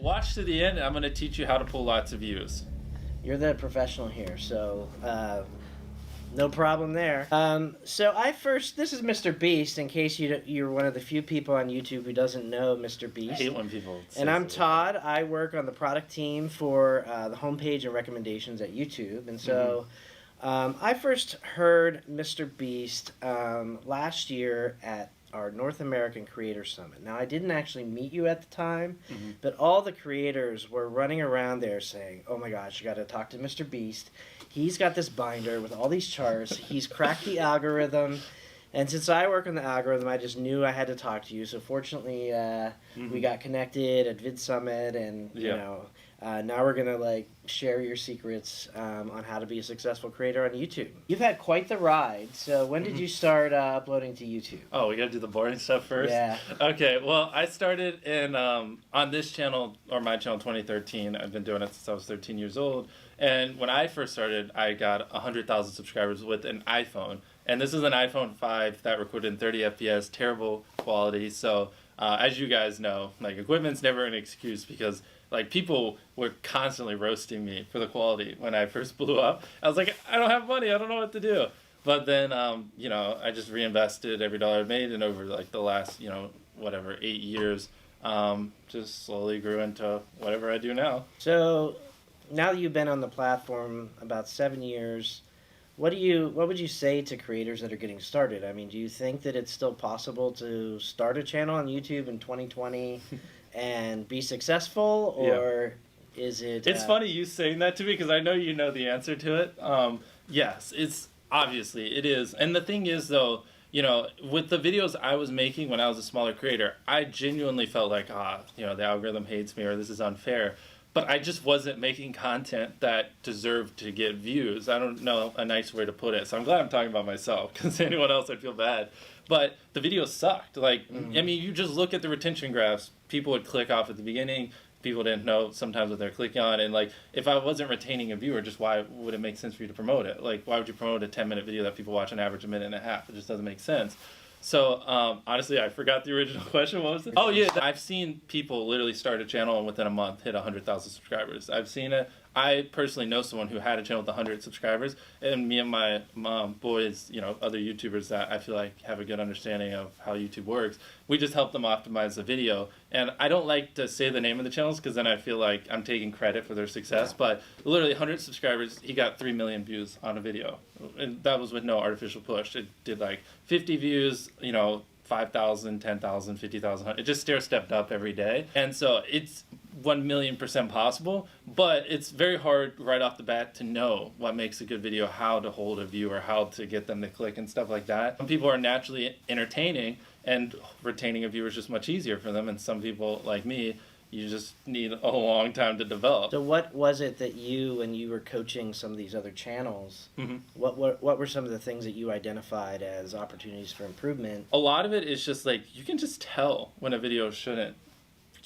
Watch to the end, and I'm going to teach you how to pull lots of views. You're the professional here, so no problem there. So this is MrBeast, in case you're one of the few people on YouTube who doesn't know MrBeast. I hate when people say And I'm so. Todd. I work on the product team for the homepage and recommendations at YouTube. And so I first heard MrBeast last year at our North American Creator Summit. Now, I didn't actually meet you at the time, but all the creators were running around there saying, oh my gosh, you got to talk to MrBeast. He's got this binder with all these charts. He's cracked the algorithm. And since I work on the algorithm, I just knew I had to talk to you. So fortunately, we got connected at Vid Summit, and you know, now we're gonna share your secrets on how to be a successful creator on YouTube. You've had quite the ride. So when did you start uploading to YouTube? Oh, we gotta do the boring stuff first? Yeah. Okay, well, I started in on this channel, or my channel, 2013. I've been doing it since I was 13 years old. And when I first started, I got 100,000 subscribers with an iPhone. And this is an iPhone 5 that recorded in 30 FPS, terrible quality. So as you guys know, equipment's never an excuse, because people were constantly roasting me for the quality when I first blew up. I was like, I don't have money, I don't know what to do. But then, I just reinvested every dollar I made, and over the last, 8 years, just slowly grew into whatever I do now. So now that you've been on the platform about 7 years, what would you say to creators that are getting started? I mean, do you think that it's still possible to start a channel on YouTube in 2020 and be successful, or is it... It's funny you saying that to me, because I know you know the answer to it. Yes, it's obviously, it is. And the thing is, though, with the videos I was making when I was a smaller creator, I genuinely felt like, the algorithm hates me, or this is unfair. But I just wasn't making content that deserved to get views. I don't know a nice way to put it. So I'm glad I'm talking about myself, because anyone else I'd feel bad. But the videos sucked. I mean, you just look at the retention graphs. People would click off at the beginning. People didn't know sometimes what they're clicking on. And if I wasn't retaining a viewer, just why would it make sense for you to promote it? Why would you promote a 10-minute video that people watch on average a minute and a half? It just doesn't make sense. So, honestly, I forgot the original question. What was it? Oh, yeah. I've seen people literally start a channel and within a month hit 100,000 subscribers. I've seen it. I personally know someone who had a channel with 100 subscribers, and me and my boys, other YouTubers that I feel like have a good understanding of how YouTube works, we just help them optimize the video. And I don't like to say the name of the channels, because then I feel like I'm taking credit for their success, but literally 100 subscribers, he got 3 million views on a video. And that was with no artificial push. It did 50 views, 5,000, 10,000, 50,000. It just stair-stepped up every day. And so it's 1,000,000% possible, but it's very hard right off the bat to know what makes a good video, how to hold a viewer, how to get them to click and stuff like that. Some people are naturally entertaining, and retaining a viewer is just much easier for them. And some people, like me, you just need a long time to develop. So what was it that when you were coaching some of these other channels, what were some of the things that you identified as opportunities for improvement? A lot of it is just you can just tell when a video shouldn't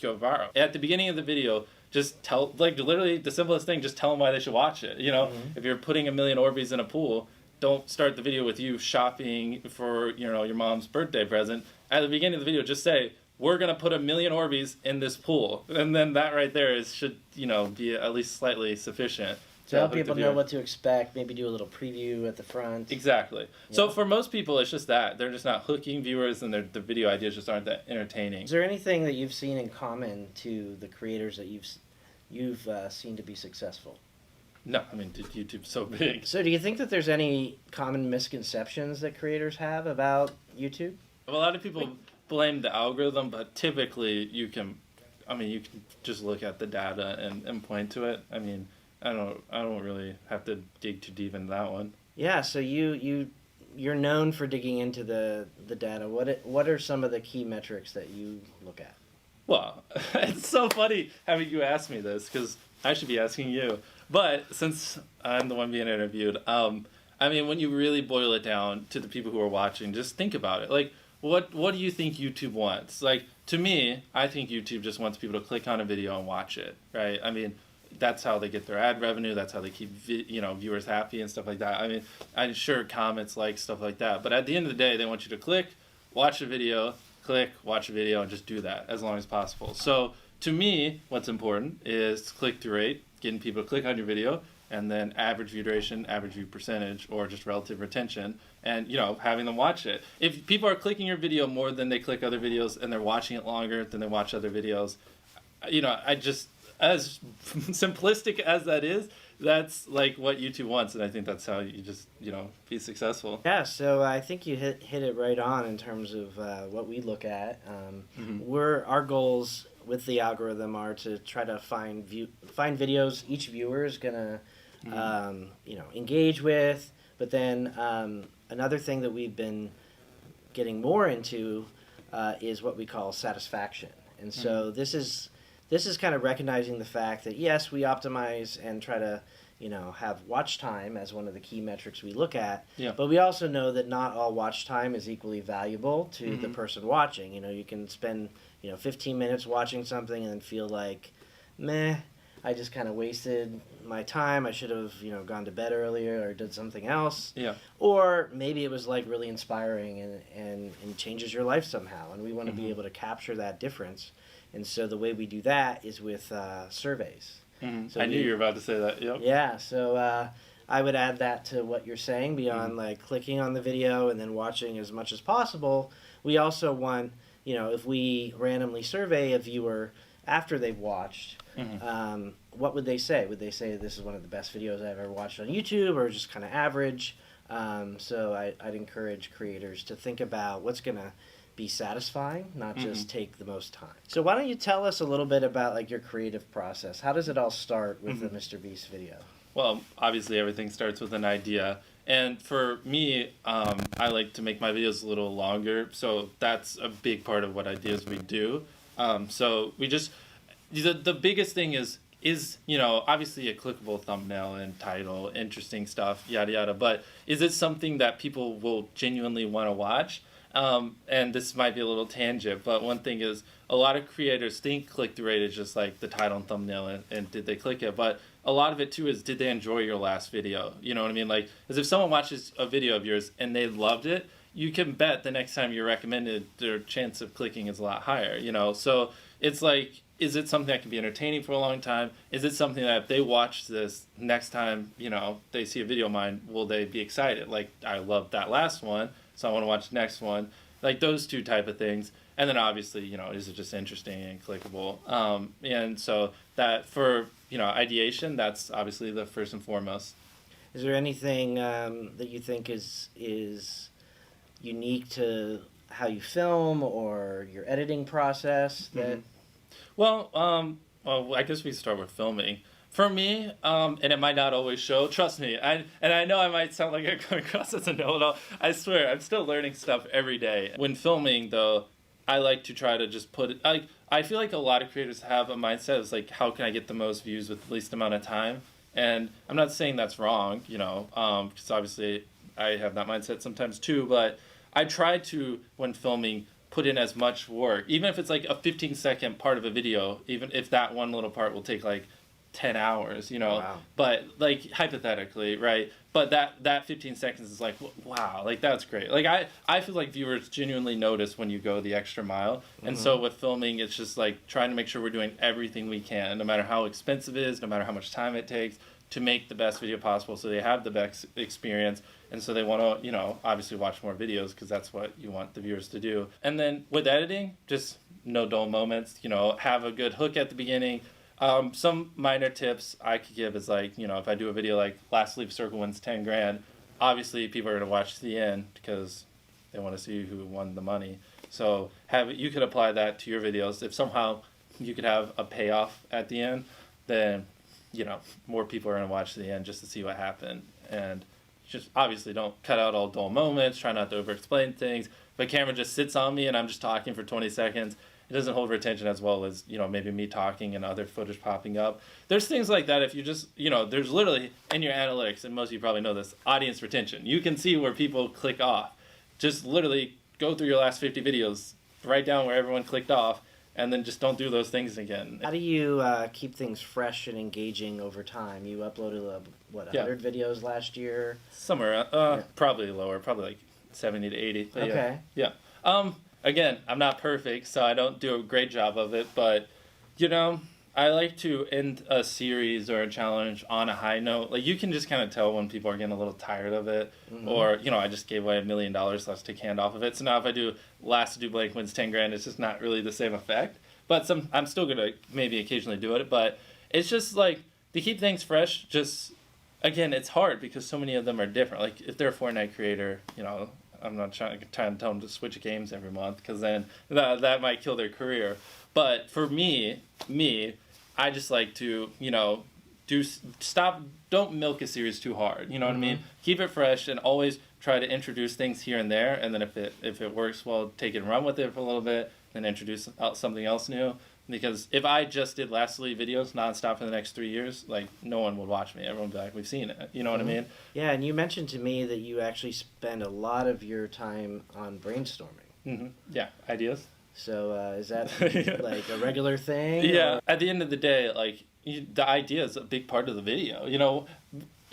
go viral. At the beginning of the video, just tell, literally the simplest thing, just tell them why they should watch it. If you're putting 1,000,000 Orbeez in a pool, don't start the video with you shopping for, your mom's birthday present. At the beginning of the video, just say, we're going to put 1,000,000 Orbeez in this pool. And then that right there should, be at least slightly sufficient. To help people know what to expect, maybe do a little preview at the front. Exactly. Yeah. So for most people, it's just that. They're just not hooking viewers, and the video ideas just aren't that entertaining. Is there anything that you've seen in common to the creators that you've seen to be successful? No, I mean, YouTube's so big. So do you think that there's any common misconceptions that creators have about YouTube? Well, a lot of people blame the algorithm, but typically you can just look at the data and point to it. I mean, I don't really have to dig too deep into that one. Yeah, so you're known for digging into the data. What are some of the key metrics that you look at? Well, it's so funny having you ask me this, because I should be asking you. But since I'm the one being interviewed, when you really boil it down to the people who are watching, just think about it. What do you think YouTube wants? To me, I think YouTube just wants people to click on a video and watch it, right? I mean, that's how they get their ad revenue. That's how they keep viewers happy and stuff like that. I mean, I'm sure comments, stuff like that. But at the end of the day, they want you to click, watch a video, click, watch a video, and just do that as long as possible. So to me, what's important is click-through rate, getting people to click on your video, and then average view duration, average view percentage, or just relative retention, and having them watch it. If people are clicking your video more than they click other videos, and they're watching it longer than they watch other videos, I just, as simplistic as that is, that's like what YouTube wants, and I think that's how you just be successful. Yeah, so I think you hit it right on in terms of what we look at. Our goals with the algorithm are to try to find videos each viewer is gonna engage with. But then another thing that we've been getting more into is what we call satisfaction, and so this is kind of recognizing the fact that yes, we optimize and try to have watch time as one of the key metrics we look at. Yeah. But we also know that not all watch time is equally valuable to the person watching. You can spend 15 minutes watching something and then feel like, meh, I just kind of wasted my time. I should have gone to bed earlier or did something else. Yeah. Or maybe it was like really inspiring and changes your life somehow. And we want to be able to capture that difference. And so the way we do that is with surveys. So I knew you were about to say that. Yep. Yeah, so I would add that to what you're saying beyond like clicking on the video and then watching as much as possible. We also want, if we randomly survey a viewer after they've watched, what would they say? Would they say this is one of the best videos I've ever watched on YouTube, or just kind of average? So I'd encourage creators to think about what's going to be satisfying, not just take the most time. So why don't you tell us a little bit about like your creative process? How does it all start with the MrBeast video? Well, obviously everything starts with an idea. And for me, I like to make my videos a little longer. So that's a big part of what ideas we do. So we just, the biggest thing is obviously a clickable thumbnail and title, interesting stuff, yada, yada. But is it something that people will genuinely want to watch? And this might be a little tangent, but one thing is a lot of creators think click-through rate is just like the title and thumbnail and did they click it, but a lot of it too is did they enjoy your last video? You know what I mean? Like, because if someone watches a video of yours and they loved it, you can bet the next time you're recommended, their chance of clicking is a lot higher, So it's like, is it something that can be entertaining for a long time? Is it something that if they watch this next time, they see a video of mine, will they be excited? Like, I loved that last one, so I want to watch the next one. Like those two type of things. And then obviously, is it just interesting and clickable? And so that for, ideation, that's obviously the first and foremost. Is there anything that you think is unique to how you film or your editing process that... Well, I guess we start with filming. For me, and it might not always show, trust me, I know I might sound like I'm coming across as a know-it-all. I swear, I'm still learning stuff every day. When filming, though, I like to try to just put it, I feel like a lot of creators have a mindset of like, how can I get the most views with the least amount of time? And I'm not saying that's wrong, because obviously I have that mindset sometimes too, but I try to, when filming, put in as much work, even if it's like a 15-second part of a video, even if that one little part will take like 10 hours, Wow. But like hypothetically, right? But that 15 seconds is like, wow, like that's great. Like I feel like viewers genuinely notice when you go the extra mile. And so with filming, it's just like trying to make sure we're doing everything we can, no matter how expensive it is, no matter how much time it takes, to make the best video possible so they have the best experience. And so they want to, obviously watch more videos because that's what you want the viewers to do. And then with editing, just no dull moments, have a good hook at the beginning. Some minor tips I could give is like, if I do a video like Last Sleep Circle wins 10 grand, obviously people are going to watch to the end because they want to see who won the money. So you could apply that to your videos. If somehow you could have a payoff at the end, then, more people are going to watch to the end just to see what happened. And just obviously don't cut out all dull moments, try not to over-explain things. If a camera just sits on me and I'm just talking for 20 seconds, it doesn't hold retention as well as, maybe me talking and other footage popping up. There's things like that if you just, there's literally in your analytics, and most of you probably know this, audience retention. You can see where people click off. Just literally go through your last 50 videos, write down where everyone clicked off, and then just don't do those things again. How do you keep things fresh and engaging over time? You uploaded, 100 videos last year? Somewhere, probably lower, probably like 70 to 80. But okay. Yeah. Again, I'm not perfect, so I don't do a great job of it, but, You know, I like to end a series or a challenge on a high note. Like, you can just kind of tell when people are getting a little tired of it. Or, you know, I just gave away $1 million, so let's take hand off of it. So now if I do last to do blank wins 10 grand, it's just not really the same effect. But I'm still going to maybe occasionally do it. But it's just like, to keep things fresh, just, again, it's hard because so many of them are different. Like, if they're a Fortnite creator, you know, I'm not trying to tell them to switch games every month, because then that might kill their career. But for me, I just like to, you know, don't milk a series too hard. You know what I mean? Keep it fresh and always try to introduce things here and there. And then if it works well, take it and run with it for a little bit, then introduce something else new. Because if I just did Lastly videos nonstop for the next 3 years, like, no one would watch me. Everyone would be like, we've seen it. You know what I mean? Yeah, and you mentioned to me that you actually spend a lot of your time on brainstorming. Yeah, ideas. So is that like a regular thing? Yeah. Or? At the end of the day, like, the idea is a big part of the video. You know,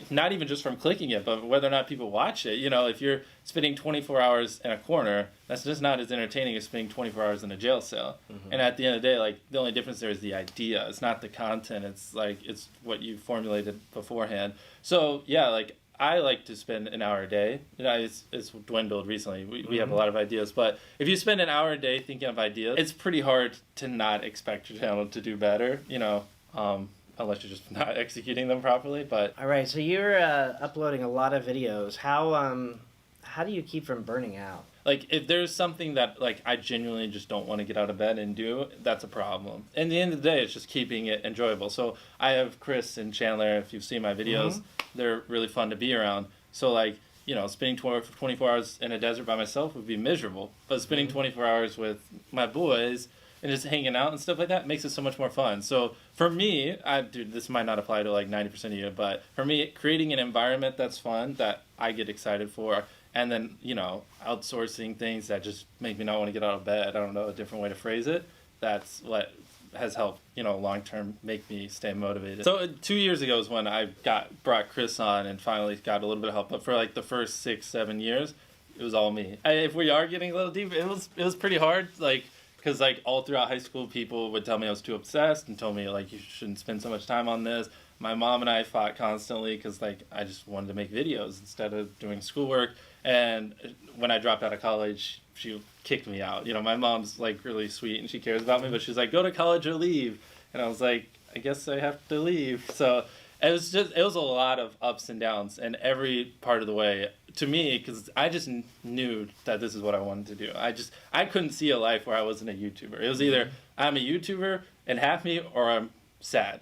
not even just from clicking it, but whether or not people watch it. You know, if you're spending 24 hours in a corner, that's just not as entertaining as spending 24 hours in a jail cell. And at the end of the day, like, the only difference there is the idea. It's not the content. It's like, it's what you formulated beforehand. So yeah, like, I like to spend an hour a day. You know, it's dwindled recently. We have a lot of ideas, but if you spend an hour a day thinking of ideas, it's pretty hard to not expect your channel to do better. You know, unless you're just not executing them properly. But all right, so you're uploading a lot of videos. How do you keep from burning out? Like, if there's something that, like, I genuinely just don't want to get out of bed and do, that's a problem. And at the end of the day, it's just keeping it enjoyable. So I have Chris and Chandler. If you've seen my videos, they're really fun to be around. So, like, you know, spending 24 hours in a desert by myself would be miserable. But spending 24 hours with my boys and just hanging out and stuff like that makes it so much more fun. So for me, dude, this might not apply to like 90% of you, but for me, creating an environment that's fun, that I get excited for, and then, you know, outsourcing things that just make me not want to get out of bed, I don't know a different way to phrase it, that's what has helped, you know, long term make me stay motivated. So 2 years ago is when I brought Chris on and finally got a little bit of help. But for like the first 6-7 years, it was all me. If we are getting a little deep, it was pretty hard, like, because like all throughout high school, people would tell me I was too obsessed and told me like, you shouldn't spend so much time on this. My mom and I fought constantly because like I just wanted to make videos instead of doing schoolwork. And when I dropped out of college, she kicked me out. You know, my mom's like really sweet and she cares about me, but she's like, go to college or leave. And I was like, I guess I have to leave. So it was a lot of ups and downs, and every part of the way to me, because I just knew that this is what I wanted to do. I couldn't see a life where I wasn't a YouTuber. It was either I'm a YouTuber and happy or I'm sad.